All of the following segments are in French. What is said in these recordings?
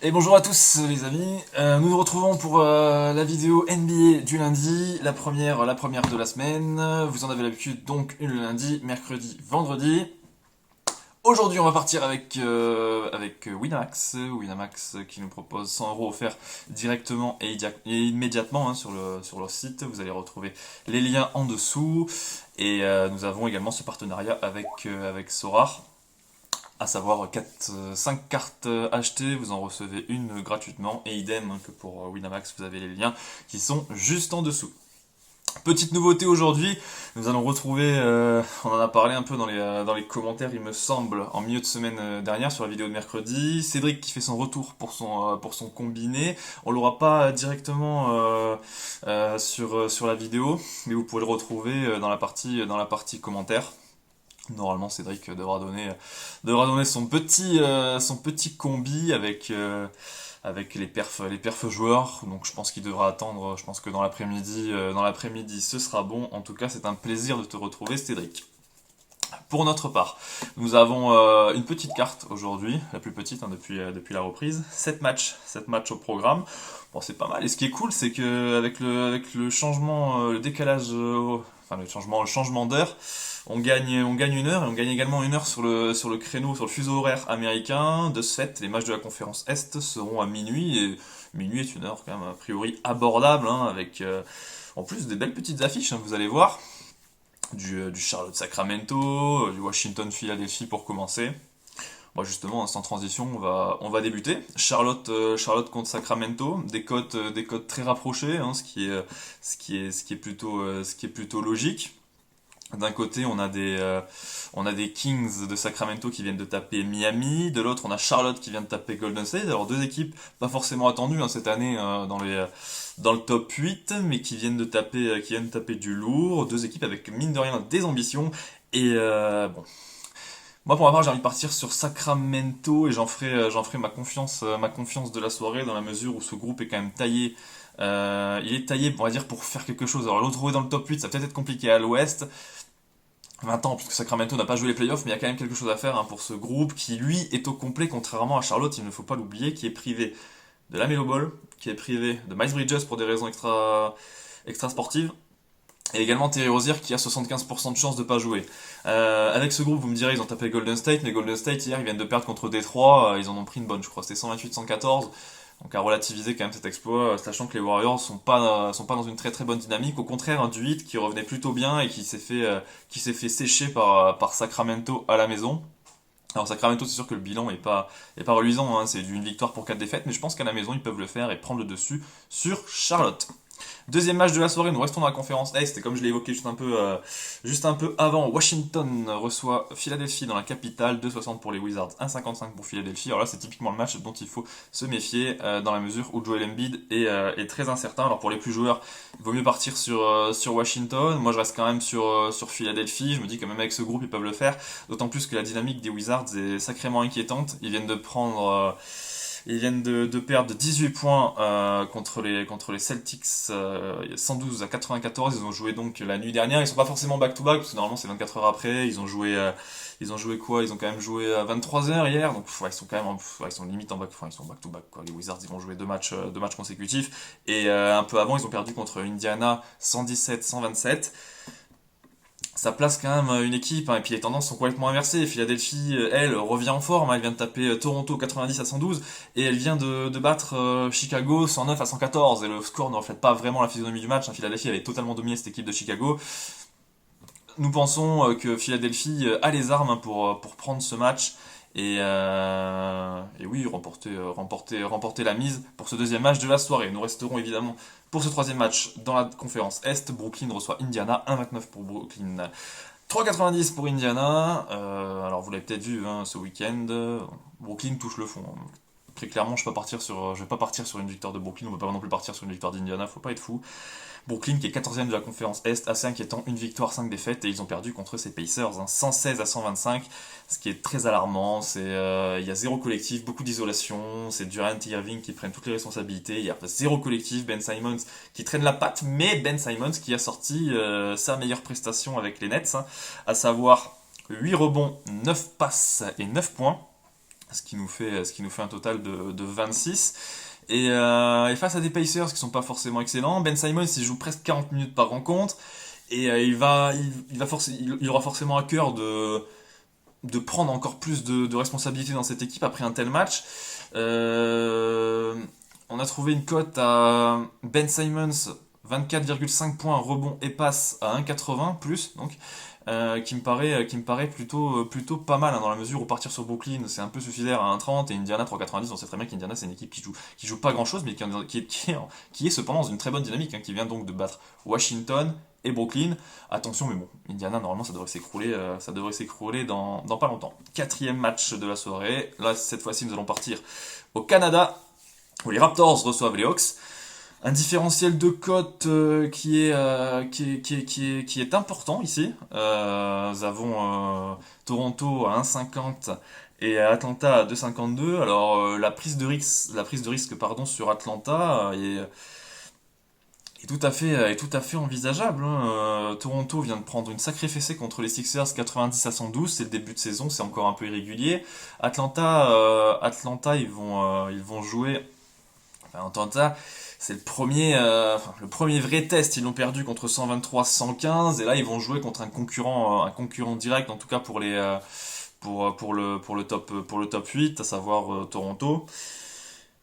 Et bonjour à tous les amis. Nous nous retrouvons pour la vidéo NBA du lundi, la première de la semaine. Vous en avez l'habitude, donc une le lundi, mercredi, vendredi. Aujourd'hui on va partir avec Winamax qui nous propose 100 euros offerts directement et immédiatement, hein, sur leur site. Vous allez retrouver les liens en dessous. Et nous avons également ce partenariat avec Sorare, à savoir 5 cartes achetées, vous en recevez une gratuitement, et idem que pour Winamax, vous avez les liens qui sont juste en dessous. Petite nouveauté aujourd'hui, nous allons retrouver, on en a parlé un peu dans les commentaires, il me semble, en milieu de semaine dernière sur la vidéo de mercredi, Cédric qui fait son retour pour son combiné. On l'aura pas directement sur la vidéo, mais vous pouvez le retrouver dans la partie commentaires. Normalement, Cédric devra donner son petit combi avec les perfs joueurs. Donc, je pense qu'il devra attendre. Je pense que dans l'après-midi, ce sera bon. En tout cas, c'est un plaisir de te retrouver, Cédric. Pour notre part, nous avons une petite carte aujourd'hui, la plus petite, hein, depuis la reprise. 7 matchs au programme. Bon, c'est pas mal. Et ce qui est cool, c'est que avec le changement, le décalage, enfin le changement d'heure, on gagne une heure, et on gagne également une heure sur le créneau, sur le fuseau horaire américain. De ce fait, les matchs de la conférence Est seront à minuit, et minuit est une heure quand même a priori abordable, hein, avec en plus des belles petites affiches, hein, vous allez voir, du Charlotte-Sacramento, du Washington-Philadelphie pour commencer. Bon, justement, sans transition, on va débuter. Charlotte contre Sacramento, des cotes très rapprochées, hein, ce qui est plutôt logique. D'un côté, on a des Kings de Sacramento qui viennent de taper Miami. De l'autre, on a Charlotte qui vient de taper Golden State. Alors, deux équipes pas forcément attendues, hein, cette année, dans le top 8, mais qui viennent de taper du lourd. Deux équipes avec, mine de rien, des ambitions. Et bon, moi, pour ma part, j'ai envie de partir sur Sacramento, et j'en ferai ma confiance de la soirée, dans la mesure où ce groupe est quand même taillé. Il est taillé, on va dire, pour faire quelque chose. Alors, le retrouver dans le top 8, ça va peut-être être compliqué à l'ouest. 20 ans, puisque Sacramento n'a pas joué les playoffs, mais il y a quand même quelque chose à faire, hein, pour ce groupe qui, lui, est au complet, contrairement à Charlotte, il ne faut pas l'oublier, qui est privé de la Melo Ball, qui est privé de Miles Bridges pour des raisons extra sportives, et également Terry Rozier qui a 75% de chances de pas jouer. Avec ce groupe, vous me direz, ils ont tapé Golden State, mais Golden State hier, ils viennent de perdre contre Détroit, ils en ont pris une bonne, je crois, c'était 128-114. Donc à relativiser quand même cet exploit, sachant que les Warriors sont pas dans une très très bonne dynamique. Au contraire, un du hit qui revenait plutôt bien et qui s'est fait sécher par Sacramento à la maison. Alors Sacramento, c'est sûr que le bilan est pas reluisant, hein, c'est une victoire pour 4 défaites, mais je pense qu'à la maison ils peuvent le faire et prendre le dessus sur Charlotte. Deuxième match de la soirée, nous restons dans la conférence Est, et comme je l'ai évoqué juste un peu avant, Washington reçoit Philadelphie dans la capitale, 2,60 pour les Wizards, 1,55 pour Philadelphie. Alors là, c'est typiquement le match dont il faut se méfier, dans la mesure où Joel Embiid est très incertain. Alors pour les plus joueurs, il vaut mieux partir sur Washington. Moi, je reste quand même sur Philadelphie. Je me dis que même avec ce groupe, ils peuvent le faire. D'autant plus que la dynamique des Wizards est sacrément inquiétante. Ils viennent de perdre 18 points contre les Celtics, 112-94. Ils ont joué donc la nuit dernière. Ils sont pas forcément back-to-back, parce que normalement c'est 24 heures après. Ils ont joué quoi? Ils ont quand même joué à 23 heures hier. Donc ouais, ils sont quand même, ils sont limite en back, enfin ils sont back-to-back, quoi. Les Wizards, ils vont jouer deux matchs consécutifs. Et un peu avant, ils ont perdu contre Indiana 117-127. Ça place quand même une équipe, hein, et puis les tendances sont complètement inversées. Philadelphie, elle, revient en forme, hein, elle vient de taper Toronto 90-112, et elle vient de battre Chicago 109-114, et le score ne reflète pas vraiment la physionomie du match, hein. Philadelphie avait totalement dominé cette équipe de Chicago. Nous pensons que Philadelphie a les armes, hein, pour prendre ce match, et oui, remporter la mise pour ce deuxième match de la soirée. Nous resterons évidemment pour ce troisième match dans la conférence Est. Brooklyn reçoit Indiana, 1,29 pour Brooklyn, 3,90 pour Indiana. Alors vous l'avez peut-être vu, hein, ce week-end, Brooklyn touche le fond, hein. Très clairement, je vais pas partir sur une victoire de Brooklyn, on ne va pas non plus partir sur une victoire d'Indiana, faut pas être fou. Brooklyn qui est 14e de la conférence Est, assez inquiétant, une victoire, 5 défaites, et ils ont perdu contre ces Pacers, hein, 116-125, ce qui est très alarmant. Il y a zéro collectif, beaucoup d'isolation, c'est Durant et Irving qui prennent toutes les responsabilités, il y a zéro collectif, Ben Simmons qui traîne la patte, mais Ben Simmons qui a sorti sa meilleure prestation avec les Nets, hein, à savoir 8 rebonds, 9 passes et 9 points. ce qui nous fait un total de 26. Et face à des Pacers qui sont pas forcément excellents, Ben Simmons il joue presque 40 minutes par rencontre et il aura forcément à cœur de prendre encore plus de responsabilités dans cette équipe après un tel match. Euh, on a trouvé une cote à Ben Simmons 24,5 points, rebond et passe à 1,80 plus, donc qui me paraît plutôt pas mal, hein, dans la mesure où partir sur Brooklyn c'est un peu suicidaire à 1,30 et Indiana 3,90. On sait très bien qu'Indiana c'est une équipe qui joue pas grand chose mais qui est cependant dans une très bonne dynamique, hein, qui vient donc de battre Washington et Brooklyn. Attention, mais bon, Indiana normalement ça devrait s'écrouler dans pas longtemps. Quatrième match de la soirée. Là cette fois-ci nous allons partir au Canada où les Raptors reçoivent les Hawks. Un différentiel de cote qui est important ici. Nous avons Toronto à 1,50 et Atlanta à 2,52. Alors la prise de risque pardon, sur Atlanta est tout à fait envisageable, hein. Toronto vient de prendre une sacrée fessée contre les Sixers 90-112. C'est le début de saison, c'est encore un peu irrégulier. Atlanta, ils vont jouer. Enfin, Atlanta, c'est le premier vrai test. Ils l'ont perdu contre 123-115 et là ils vont jouer contre un concurrent direct, en tout cas pour le top 8, à savoir Toronto.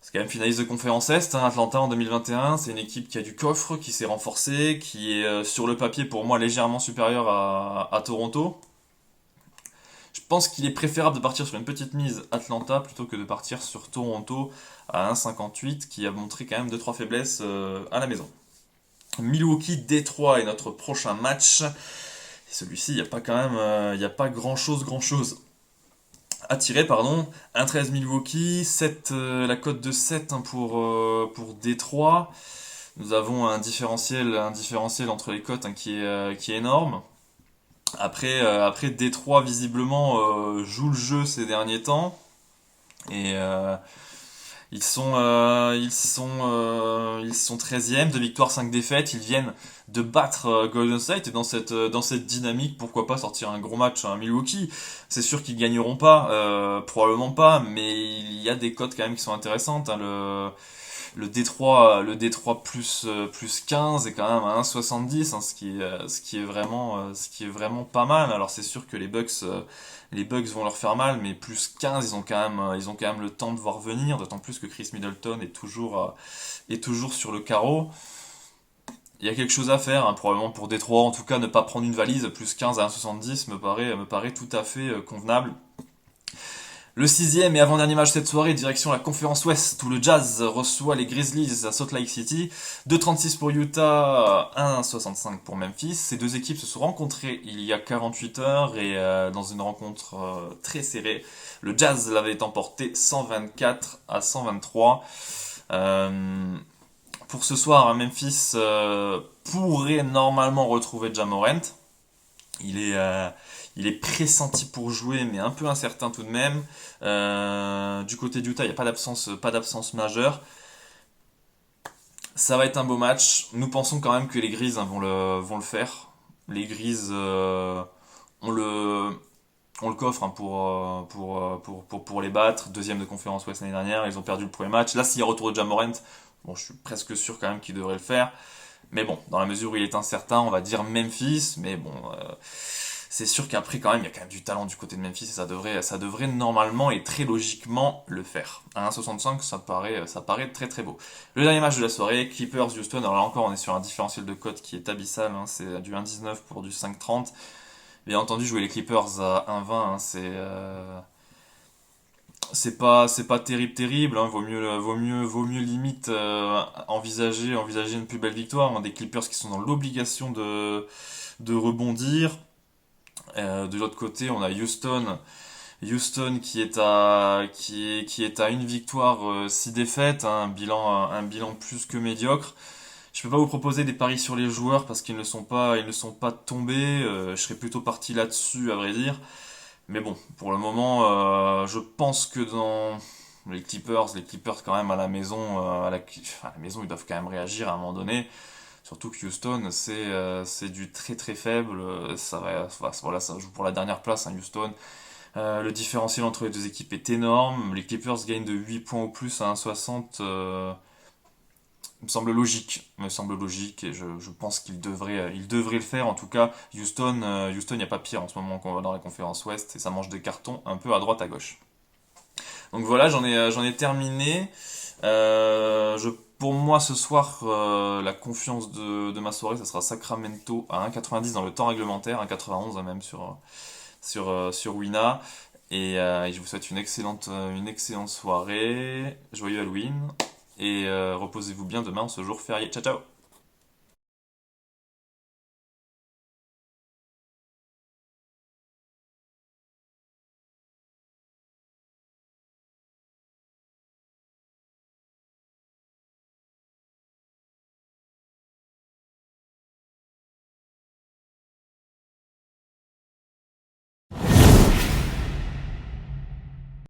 C'est quand même finaliste de conférence Est, hein, Atlanta en 2021. C'est une équipe qui a du coffre, qui s'est renforcée, qui est sur le papier pour moi légèrement supérieure à Toronto. Je pense qu'il est préférable de partir sur une petite mise Atlanta plutôt que de partir sur Toronto à 1,58 qui a montré quand même 2-3 faiblesses à la maison. Milwaukee-Détroit est notre prochain match. Et celui-ci, il n'y a pas quand même, il n'y a pas grand-chose à tirer, pardon. 1,13 Milwaukee, la cote de 7, hein, pour Détroit. Nous avons un différentiel entre les cotes, hein, qui est énorme. Après Détroit visiblement joue le jeu ces derniers temps et ils sont 13e, 2 victoires, 5 défaites. Ils viennent de battre Golden State et dans cette dynamique, pourquoi pas sortir un gros match à Milwaukee. C'est sûr qu'ils gagneront pas, probablement pas, mais il y a des cotes quand même qui sont intéressantes, hein. Le Détroit plus 15 est quand même à 1,70, hein, ce qui est vraiment pas mal. Alors c'est sûr que les Bucks vont leur faire mal, mais plus 15, ils ont quand même le temps de voir venir, d'autant plus que Chris Middleton est toujours sur le carreau. Il y a quelque chose à faire, hein, probablement pour Détroit, en tout cas ne pas prendre une valise, plus 15 à 1,70 me paraît tout à fait convenable. Le sixième et avant-dernier match de cette soirée, direction la conférence Ouest, où le Jazz reçoit les Grizzlies à Salt Lake City. 2,36 pour Utah, 1,65 pour Memphis. Ces deux équipes se sont rencontrées il y a 48 heures et dans une rencontre très serrée. Le Jazz l'avait emporté 124 à 123. Pour ce soir, Memphis pourrait normalement retrouver Ja Morant. Il est pressenti pour jouer, mais un peu incertain tout de même. Du côté d'Utah, il n'y a pas d'absence majeure. Ça va être un beau match. Nous pensons quand même que les Grises, hein, vont le faire. Les Grises ont le coffre, hein, pour les battre. Deuxième de conférence Ouest l'année dernière, ils ont perdu le premier match. Là, s'il y a retour de Ja Morant, bon, je suis presque sûr quand même qu'ils devraient le faire. Mais bon, dans la mesure où il est incertain, on va dire Memphis. Mais bon, c'est sûr qu'après, quand même, il y a quand même du talent du côté de Memphis et ça devrait normalement et très logiquement le faire. À 1,65, ça paraît très très beau. Le dernier match de la soirée, Clippers-Houston. Alors là encore, on est sur un différentiel de cote qui est abyssal, hein, c'est du 1,19 pour du 5,30. Bien entendu, jouer les Clippers à 1,20, hein, c'est pas terrible, hein. Vaut mieux limite envisager une plus belle victoire, hein. Des Clippers qui sont dans l'obligation de rebondir. De l'autre côté, on a Houston qui est à une victoire, 6 défaites, hein, un bilan plus que médiocre. Je peux pas vous proposer des paris sur les joueurs parce qu'ils ne sont pas tombés. Je serais plutôt parti là-dessus, à vrai dire. Mais bon, pour le moment, je pense que dans les Clippers quand même à la maison, à la maison, ils doivent quand même réagir à un moment donné. Surtout que Houston, c'est du très très faible. Voilà, ça joue pour la dernière place, hein, Houston. Le différentiel entre les deux équipes est énorme. Les Clippers gagnent de 8 points ou plus à 1,60. Me semble logique et je pense il devrait le faire. En tout cas, Houston, il n'y a pas pire en ce moment qu'on va dans la conférence Ouest et ça mange des cartons un peu à droite à gauche. Donc voilà, j'en ai terminé. Pour moi, ce soir, la confiance de ma soirée, ça sera Sacramento à 1,90 dans le temps réglementaire, 1,91 même sur Wina. Et je vous souhaite une excellente soirée, joyeux Halloween, et reposez-vous bien demain, ce jour férié. Ciao ciao!